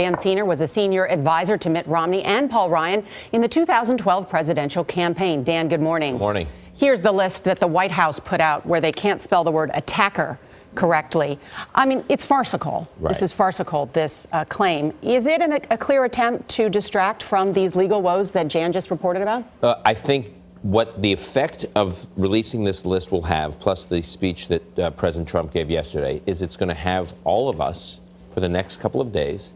Dan Senor was a senior advisor to Mitt Romney and Paul Ryan in the 2012 presidential campaign. Dan, good morning. Good morning. Here's the list that the White House put out where they can't spell the word attacker correctly. I mean, it's farcical. Right. This is farcical, this claim. Is it a clear attempt to distract from these legal woes that Jan just reported about? I think what the effect of releasing this list will have, plus the speech that President Trump gave yesterday, is it's going to have all of us for the next couple of days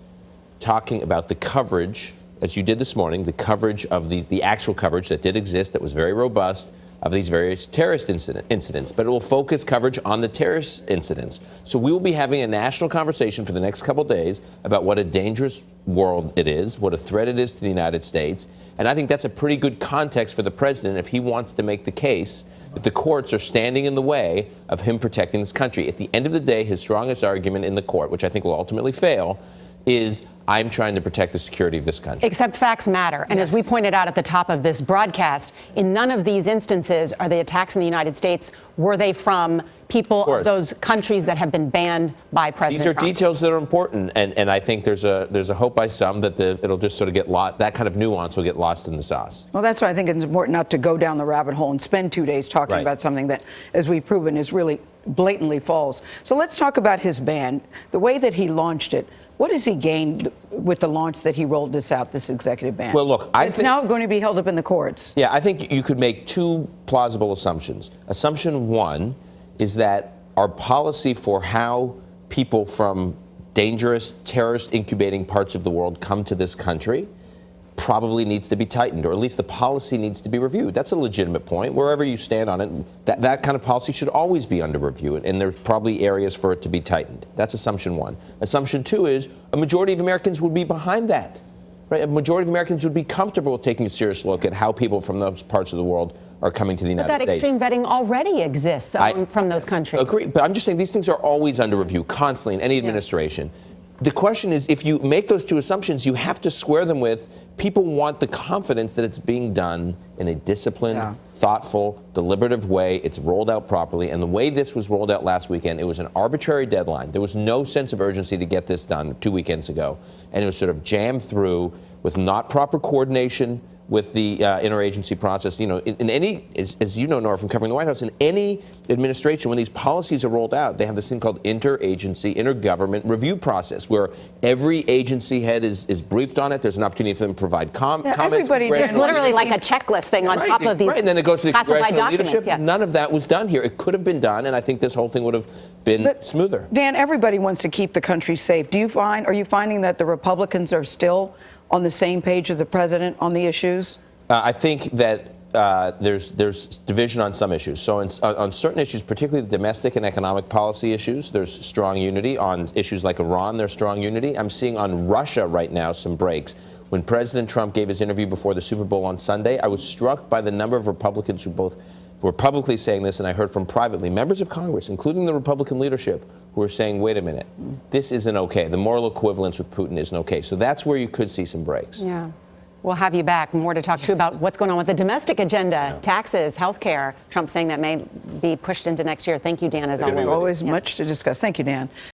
talking about the coverage, as you did this morning, the coverage of the actual coverage that did exist, that was very robust, of these various terrorist incidents, but it will focus coverage on the terrorist incidents. So we will be having a national conversation for the next couple of days about what a dangerous world it is, what a threat it is to the United States. And I think that's a pretty good context for the president if he wants to make the case that the courts are standing in the way of him protecting this country. At the end of the day, his strongest argument in the court, which I think will ultimately fail, is I'm trying to protect the security of this country. Except facts matter. And yes, as we pointed out at the top of this broadcast, in none of these instances are the attacks in the United States, were they from people of those countries that have been banned by President These are Trump. details that are important, and I think there's a hope by some that it'll just sort of get lost, that kind of nuance will get lost in the sauce. Well, that's why I think it's important not to go down the rabbit hole and spend 2 days talking about something that, as we've proven, is really blatantly false. So let's talk about his ban, the way that he launched it. What has he gained with the launch that he rolled this out, this executive ban? Well, look, it's now going to be held up in the courts. Yeah, I think you could make two plausible assumptions. Assumption one is that our policy for how people from dangerous terrorist incubating parts of the world come to this country probably needs to be tightened, or at least the policy needs to be reviewed. That's a legitimate point. Wherever you stand on it, that kind of policy should always be under review, and there's probably areas for it to be tightened. That's assumption one. Assumption two is a majority of Americans would be behind that. Right? A majority of Americans would be comfortable with taking a serious look at how people from those parts of the world are coming to the United States. But that extreme vetting already exists from those countries. Agree, but I'm just saying these things are always under review, constantly, in any administration. The question is, if you make those two assumptions, you have to square them with people want the confidence that it's being done in a disciplined, thoughtful, deliberative way. It's rolled out properly. And the way this was rolled out last weekend, it was an arbitrary deadline. There was no sense of urgency to get this done 2 weekends ago. And it was sort of jammed through with not proper coordination with the interagency process. You know, in any, as you know, Nora, from covering the White House, in any administration, when these policies are rolled out, they have this thing called interagency, intergovernment review process, where every agency head is briefed on it. There's an opportunity for them to provide comments. There's literally like a checklist thing on top of these and then it goes to the classified congressional documents. leadership. None of that was done here. It could have been done, and I think this whole thing would have been smoother. Dan, everybody wants to keep the country safe. Are you finding that the Republicans are still on the same page as the president on the issues? I think that there's division on some issues. So on certain issues, particularly the domestic and economic policy issues, there's strong unity. On issues like Iran, there's strong unity. I'm seeing on Russia right now some breaks. When President Trump gave his interview before the Super Bowl on Sunday, I was struck by the number of Republicans who both were publicly saying this, and I heard from privately members of Congress, including the Republican leadership, who are saying, wait a minute, this isn't okay. The moral equivalence with Putin isn't okay. So that's where you could see some breaks. Yeah. We'll have you back. More to talk to about what's going on with the domestic agenda, taxes, health care. Trump saying that may be pushed into next year. Thank you, Dan, as always. Always much to discuss. Thank you, Dan.